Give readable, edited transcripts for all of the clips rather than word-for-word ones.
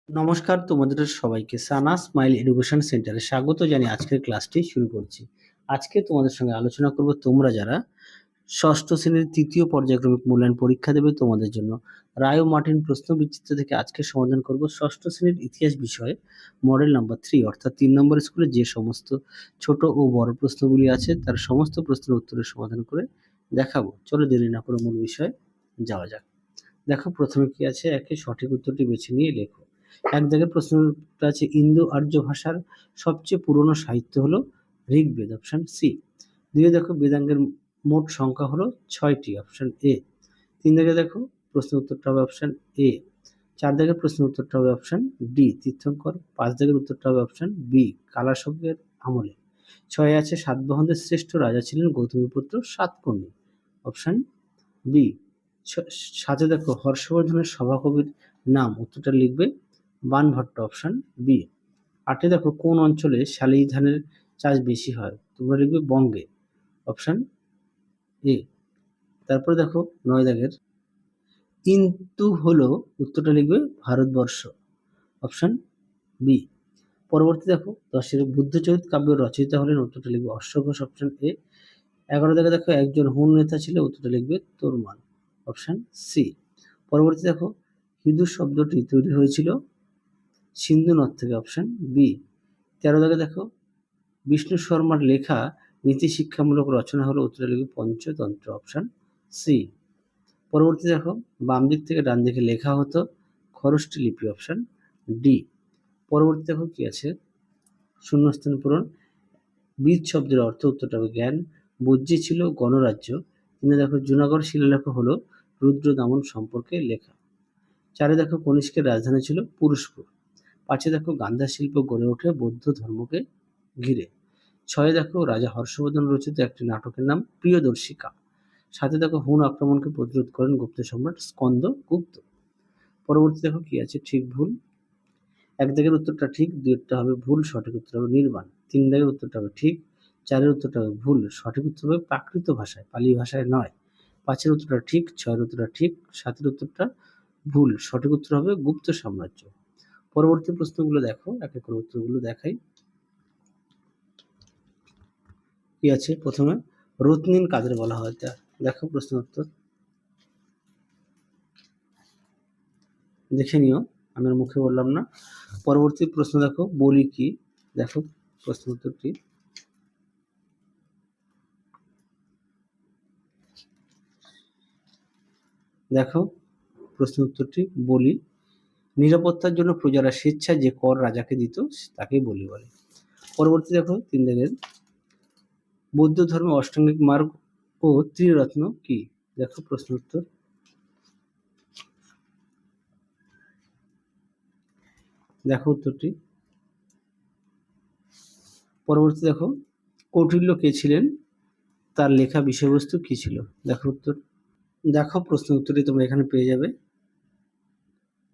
নমস্কার তোমাদের সবাইকে সানা স্মাইল এডুকেশন সেন্টারে স্বাগত জানিয়ে আজকের ক্লাসটি শুরু করছি। আজকে তোমাদের সঙ্গে আলোচনা করব তোমরা যারা ষষ্ঠ শ্রেণীর তৃতীয় পর্যায়ক্রমিক মূল্যায়ন পরীক্ষা দেবে তোমাদের জন্য রায় ও মার্টিন প্রশ্ন বিচিত্র থেকে আজকে সমাধান করব ষষ্ঠ শ্রেণীর ইতিহাস বিষয়ে মডেল নাম্বার 3 অর্থাৎ 3 নম্বর স্কুলে যে সমস্ত ছোট ও বড় প্রশ্নগুলি আছে তার সমস্ত প্রশ্নের উত্তরের সমাধান করে দেখাবো। চলো দেরি না করে মূল বিষয়ে যাওয়া যাক। দেখো প্রথমে কি আছে, একে সঠিক উত্তরটি বেছে নিয়ে লেখো। এক জায়গায় প্রশ্নটা আছে ইন্দো আর্য ভাষার সবচেয়ে পুরনো সাহিত্য হলো ঋগ্বেদ, অপশন সি। দুইয়ে দেখো বেদাঙ্গের মোট সংখ্যা হলো 6টি, অপশন এ। তিন জায়গায় দেখো প্রশ্ন উত্তরটা হবে অপশন এ। চার জায়গায় প্রশ্ন উত্তরটা হবে অপশন ডি তীর্থঙ্কর। পাঁচ জায়গার উত্তরটা হবে অপশন বি কালাশোকের আমলে। ছয় আছে সাতবাহনদের শ্রেষ্ঠ রাজা ছিলেন গৌতমীপুত্র সাতকর্ণী, অপশন বি। সাথে দেখো হর্ষবর্ধনের সভাকবির নাম, উত্তরটা লিখবে বাণভট্ট, অপশন বি। আটে দেখো কোন অঞ্চলে শালি ধানের চাষ বেশি হয়, তোমরা লিখবে বঙ্গে, অপশন এ। তারপরে দেখো নয় দাগের কিন্তু হলো, উত্তরটা লিখবে ভারতবর্ষ, অপশন বি। পরবর্তী দেখো দশের বুদ্ধচরিত কাব্য রচয়িতা হলেন, উত্তরটা লিখবে অশ্বঘোষ, অপশন এ। 11 দাগে দেখো একজন হুন নেতা ছিল, উত্তরটা লিখবে তোরমান, অপশন সি। পরবর্তী দেখো হিঁদু শব্দটি তৈরি হয়েছিল সিন্ধু নদ থেকে, অপশন বি। 13 দাগে দেখো বিষ্ণু শর্মার লেখা নীতি শিক্ষামূলক রচনা হলো, উত্তরটা লিখবে পঞ্চতন্ত্র, অপশন সি। পরবর্তী দেখো বাম দিক থেকে ডান দিকে লেখা হতো খরষ্টি লিপি, অপশন ডি। পরবর্তী দেখো কি আছে শূন্যস্থান পূরণ। বীজ শব্দের অর্থ, উত্তরটা হবে জ্ঞান। বজ্জি ছিল গণরাজ্য। কিন্তু দেখো জুনাগড় শিলালেখ হলো রুদ্র দামন সম্পর্কে লেখা। চারে দেখো কনিষ্কের রাজধানী ছিল পুরুষপুর। পাঁচে দেখো গান্ধা শিল্প গড়ে ওঠে বৌদ্ধ ধর্মকে ঘিরে। ছয়ে দেখো রাজা হর্ষবর্ধন রচিত একটি নাটকের নাম প্রিয়দর্শিকা। সাথে দেখো হুন আক্রমণকে প্রতিরোধ করেন গুপ্ত সম্রাট স্কন্দ গুপ্ত। পরবর্তী দেখো কি আছে ঠিক ভুল। এক দাগের উত্তরটা ঠিক, দুইটা হবে ভুল, সঠিক উত্তর হবে নির্বাণ। তিন দাগের উত্তরটা হবে ঠিক, চারের উত্তরটা হবে ভুল, সঠিক উত্তর হবে প্রাকৃত ভাষায়, পালি ভাষায় নয়। পাঁচের উত্তরটা ঠিক, ছয়ের উত্তরটা ঠিক, সাতের উত্তরটা ভুল, সঠিক উত্তর হবে গুপ্ত সাম্রাজ্য। পরবর্তী প্রশ্নগুলো দেখো, এক এক করে উত্তরগুলো দেখাই। কি আছে প্রথমে রত্নিন কাদের বলা হয়, তা দেখো প্রশ্ন উত্তর দেখে নিও, আমি আর মুখে বললাম না। পরবর্তী প্রশ্ন দেখো বলি কি, দেখো প্রশ্ন উত্তরটি দেখো প্রশ্ন উত্তরটি বলি নিরাপত্তার জন্য প্রজারা স্বেচ্ছায় যে কর রাজাকে দিত তাকে বলি বলে। পরবর্তী দেখো তিন দাগের বৌদ্ধ ধর্মে অষ্টাঙ্গিক মার্গ ও ত্রিরত্ন কি, দেখো প্রশ্ন উত্তর দেখো উত্তরটি। পরবর্তী দেখো কৌটিল্য কে ছিলেন, তার লেখা বিষয়বস্তু কি ছিল, দেখো উত্তর। দেখো প্রশ্ন উত্তরটি তোমরা এখানে পেয়ে যাবে,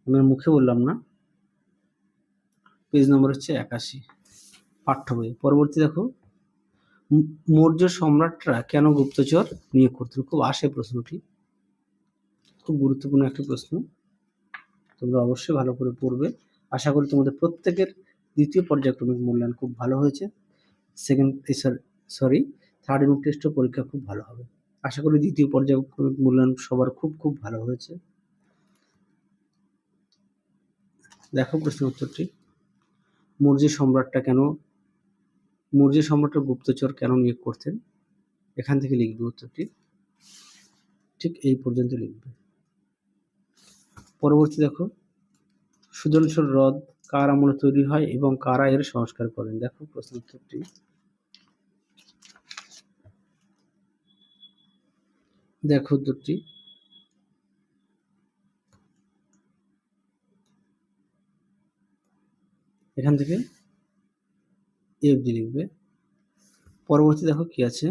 আমি মুখে বললাম না। পেজ নম্বর হচ্ছে 81 পাঠ্য বই। পরবর্তী দেখো মৌর্য সম্রাটরা কেন গুপ্তচর নিয়োগ করতেন, খুব আসে প্রশ্নটি, খুব গুরুত্বপূর্ণ একটি প্রশ্ন, তোমরা অবশ্যই ভালো করে পড়বে। আশা করি তোমাদের প্রত্যেকের দ্বিতীয় পর্যায়ক্রমিক মূল্যায়ন খুব ভালো হয়েছে, থার্ড ইউনিট টেস্ট পরীক্ষা খুব ভালো হবে। আশা করি দ্বিতীয় পর্যায়ক্রমিক মূল্যায়ন সবার খুব খুব ভালো হয়েছে। দেখো প্রশ্ন উত্তরটি মৌর্য সম্রাটরা গুপ্তচর কেন নিয়োগ করতেন, এখান থেকে লিখবে উত্তরটি, ঠিক এই পর্যন্ত লিখবে। পরবর্তী দেখো সুদর্শন হ্রদ কার আমলে তৈরি হয় এবং কারা এর সংস্কার করেন, দেখো প্রশ্ন উত্তরটি দেখো উত্তরটি এখান থেকে এ অবধি লিখবে। পরবর্তী দেখো কি আছে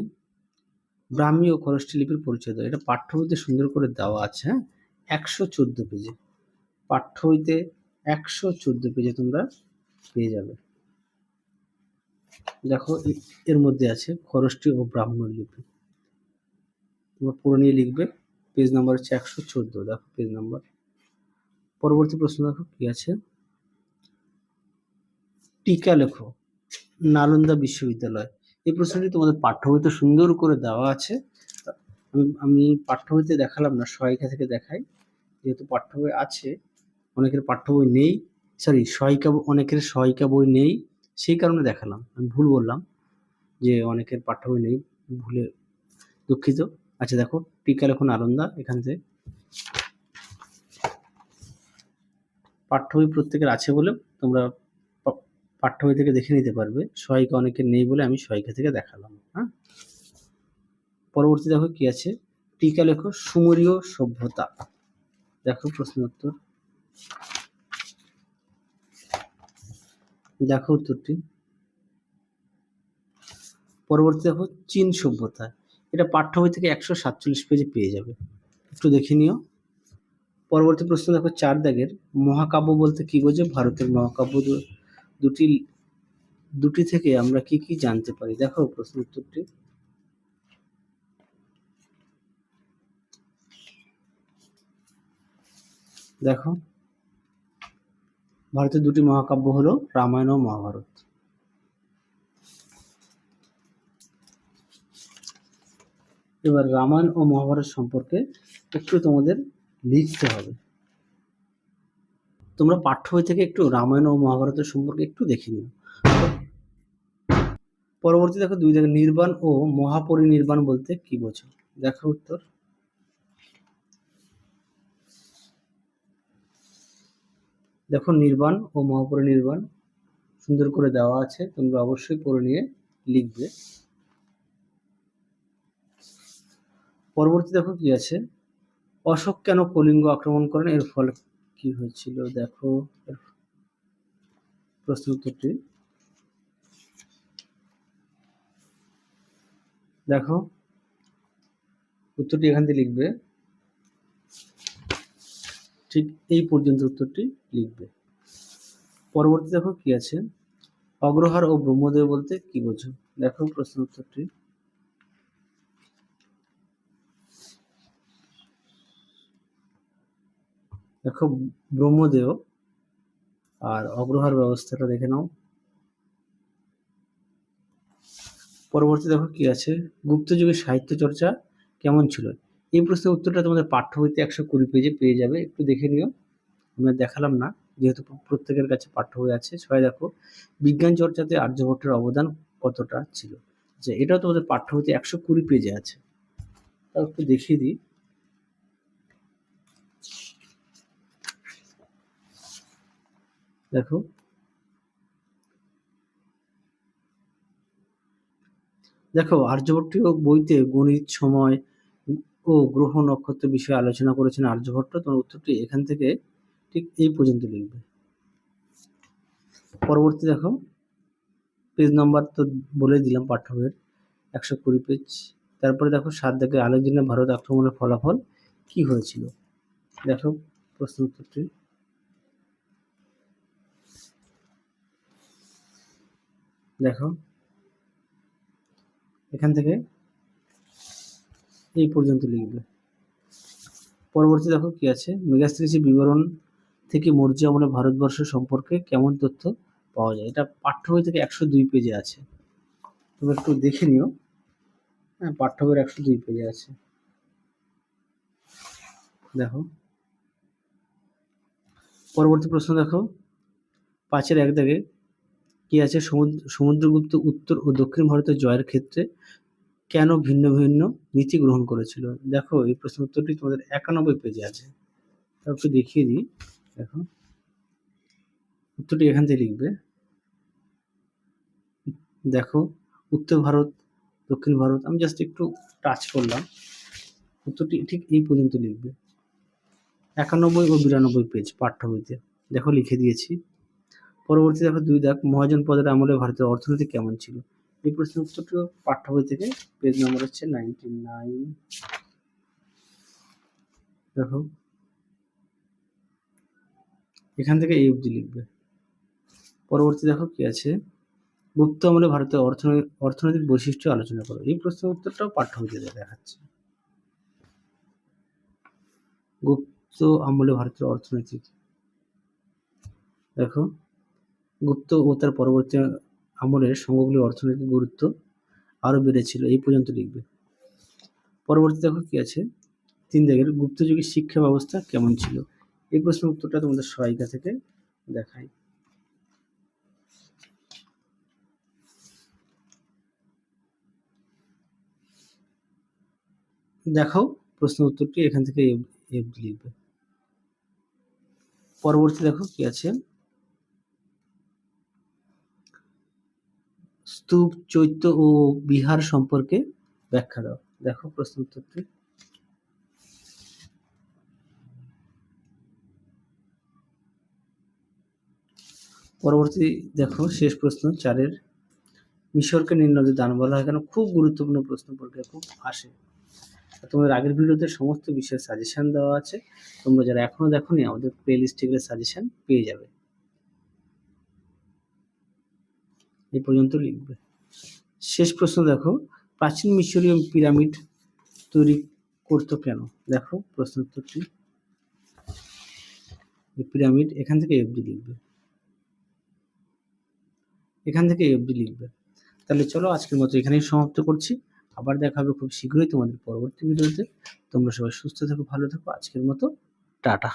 ব্রাহ্মী ও খরষ্টি লিপির পরিচয় দাও, এটা পাঠ্য বইতে সুন্দর করে দেওয়া আছে। 114 পেজে, পাঠ্য বইতে 114 পেজে তোমরা পেয়ে যাবে। দেখো এর মধ্যে আছে খরষ্টি ও ব্রাহ্মণ লিপি, তোমরা পুরো নিয়ে লিখবে। পেজ নাম্বার হচ্ছে 114, দেখো পেজ নাম্বার। পরবর্তী প্রশ্ন দেখো কি আছে টিকা লেখো, নালন্দা বিশ্ববিদ্যালয়। এই প্রশ্নটি তোমাদের পাঠ্য বইতে সুন্দর করে দেওয়া আছে। আমি পাঠ্য বইতে দেখালাম না, সহায়িকা থেকে দেখাই। যেহেতু পাঠ্য বই আছে, অনেকের পাঠ্য বই নেই, অনেকের সহায়িকা বই নেই, সেই কারণে দেখালাম। আমি ভুল বললাম যে অনেকের পাঠ্য বই নেই, ভুলে দুঃখিত। আচ্ছা দেখো, টিকা লেখো নালন্দা, এখান থেকে পাঠ্য বই প্রত্যেকের আছে বলে তোমরা পাঠ্য বই থেকে দেখে নিতে পারবে। সহায়িকা অনেকের নেই বলে আমি সহায়িকা থেকে দেখালাম। হ্যাঁ, পরবর্তী দেখো কি আছে, টিকা লেখো সুমেরীয় সভ্যতা। দেখো প্রশ্ন উত্তর, দেখো উত্তরটি। পরবর্তী দেখো চীন সভ্যতা। এটা পাঠ্য বই থেকে 147 পেজে পেয়ে যাবে, একটু দেখে নিও। পরবর্তী প্রশ্ন দেখো 4 দাগের, মহাকাব্য বলতে কি বোঝো? ভারতের মহাকাব্য দুটি থেকে আমরা কি কি জানতে পারি? দেখো প্রশ্ন উত্তরটি। দেখো, ভারতের দুটি মহাকাব্য হলো রামায়ণ ও মহাভারত। এবার রামায়ণ ও মহাভারত সম্পর্কে একটু তোমাদের লিখতে হবে। তোমরা পাঠ্য বই থেকে একটু রামায়ণ ও মহাভারতের সম্পর্কে একটু দেখে নিও। পরবর্তী দেখো 2 দাগে, নির্বাণ ও মহাপরিনির্বাণ বলতে কি বোঝো? দেখো উত্তর। দেখো, নির্বাণ ও মহাপরিনির্বাণ সুন্দর করে দেওয়া আছে, তোমরা অবশ্যই পড়ে নিয়ে লিখবে। পরবর্তী দেখো কি আছে, অশোক কেন কলিঙ্গ আক্রমণ করেন, এর ফলে কি হয়েছিল? দেখো প্রশ্ন উত্তরটি। দেখো উত্তরটি এখান থেকে লিখবে, ঠিক এই পর্যন্ত উত্তরটি লিখবে। পরবর্তী দেখো কি আছে, অগ্রহার ও ব্রহ্মদেব বলতে কি বোঝো? দেখো প্রশ্ন উত্তরটি। দেখো, ব্রহ্মদেব আর অগ্রহার ব্যবস্থাটা দেখে নাও। পরবর্তী দেখো কি আছে, গুপ্ত যুগের সাহিত্য চর্চা কেমন ছিল? এই প্রশ্নের উত্তরটা তোমাদের পাঠ্য বইতে 120 পেজে পেয়ে যাবে, একটু দেখে নিও। আমরা দেখালাম না, যেহেতু প্রত্যেকের কাছে পাঠ্য বই আছে। সবাই দেখো, বিজ্ঞান চর্চাতে আর্যভট্টের অবদান কতটা ছিল? যে এটাও তোমাদের পাঠ্য বইতে 120 পেজে আছে, তাও একটু দেখিয়ে দিই। দেখো, দেখো আর্যভট্টীয় বইতে গণিত, সময় ও গ্রহ নক্ষত্র বিষয়ে আলোচনা করেছেন আর্যভট্ট। তোমার উত্তরটি এখান থেকে ঠিক এই পর্যন্ত লিখবে। পরবর্তী দেখো, পেজ নাম্বার তো বলে দিলাম পাঠ্য বইয়ের, 120 পেজ। তারপরে দেখো 7 দাগে, আলেকজান্ডার ভারত আক্রমণের ফলাফল কি হয়েছিল? দেখো প্রশ্ন উত্তরটি। দেখো এখান থেকে এই পর্যন্ত লিখবে। পরবর্তী দেখো কি আছে, মেগাস্ট্রিচের বিবরণ থেকে মৌর্য আমলে ভারতবর্ষ সম্পর্কে কেমন তথ্য পাওয়া যায়? এটা পাঠ্য বই থেকে 102 পেজে আছে, তুমি একটু দেখে নিও। হ্যাঁ, পাঠ্য বইয়ের 102 পেজে আছে। দেখো পরবর্তী প্রশ্ন দেখো 5-এর 1 দাগে কি আছে, সমুদ্রগুপ্ত উত্তর ও দক্ষিণ ভারতের জয়ের ক্ষেত্রে কেন ভিন্ন ভিন্ন নীতি গ্রহণ করেছিল? দেখো এই প্রশ্ন উত্তরটি তোমাদের 91 পেজে আছে, তাও একটু দেখিয়ে দিই। দেখো উত্তরটি এখান থেকে লিখবে। দেখো, উত্তর ভারত, দক্ষিণ ভারত, আমি জাস্ট একটু টাচ করলাম। উত্তরটি ঠিক এই পর্যন্ত লিখবে। 91 ও 92 পেজ পাঠ্য বইতে, দেখো লিখে দিয়েছি। পরবর্তী দেখো 2 দাগ, মহাজনপদের আমলে ভারতের অর্থনীতি কেমন ছিল? এই প্রশ্নের উত্তরটিও পাঠ্য বই থেকে, পেজ নম্বর হচ্ছে 99। দেখো এখান থেকে এই অবধি লিখবে। পরবর্তী দেখো কি আছে, গুপ্ত আমলে ভারতের অর্থনৈতিক বৈশিষ্ট্য আলোচনা করো। এই প্রশ্নের উত্তরটাও পাঠ্য বইতে দেখাচ্ছে। গুপ্ত আমলে ভারতের অর্থনৈতিক, দেখো গুপ্ত ও তার পরবর্তী আমলের সংঘগুলির অর্থনৈতিক গুরুত্ব আরো বেড়েছিল, এই পর্যন্ত লিখবে। পরবর্তী দেখো কি আছে, 3 দাগের গুপ্ত যুগের শিক্ষা ব্যবস্থা কেমন ছিল। এই প্রশ্নের উত্তরটা তোমাদের সহায়িকা থেকে দেখাই। দেখাও প্রশ্নের উত্তরটি এখান থেকে এফ লিখবে। পরবর্তী দেখো কি আছে, স্তূপ, চৈত্য ও বিহার সম্পর্কে ব্যাখ্যা দাও। দেখো প্রশ্ন উত্তরটি। পরবর্তী দেখো শেষ প্রশ্ন 4-এর, মিশরকে নীলনদের দান বলা হয় কেন। খুব গুরুত্বপূর্ণ প্রশ্ন পরীক্ষায় খুব আসে। তোমাদের আগের ভিডিওতে সমস্ত বিষয়ের সাজেশন দেওয়া আছে, তোমরা যারা এখনো দেখোনি আমাদের প্লে লিস্টে গেলে সাজেশন পেয়ে যাবে। এই পর্যন্ত লিখবে। শেষ প্রশ্ন দেখো, প্রাচীন মিশরীয় পিরামিড তৈরি করতো কেন। দেখো প্রশ্ন উত্তরটি। পিরামিড এখান থেকে এফডি লিখবে, এখান থেকে এফডি লিখবে। তাহলে চলো আজকের মতো এখানেই সমাপ্ত করছি। আবার দেখা হবে খুব শীঘ্রই তোমাদের পরবর্তী ভিডিওতে। তোমরা সবাই সুস্থ থেকো, ভালো থেকো। আজকের মতো টাটা।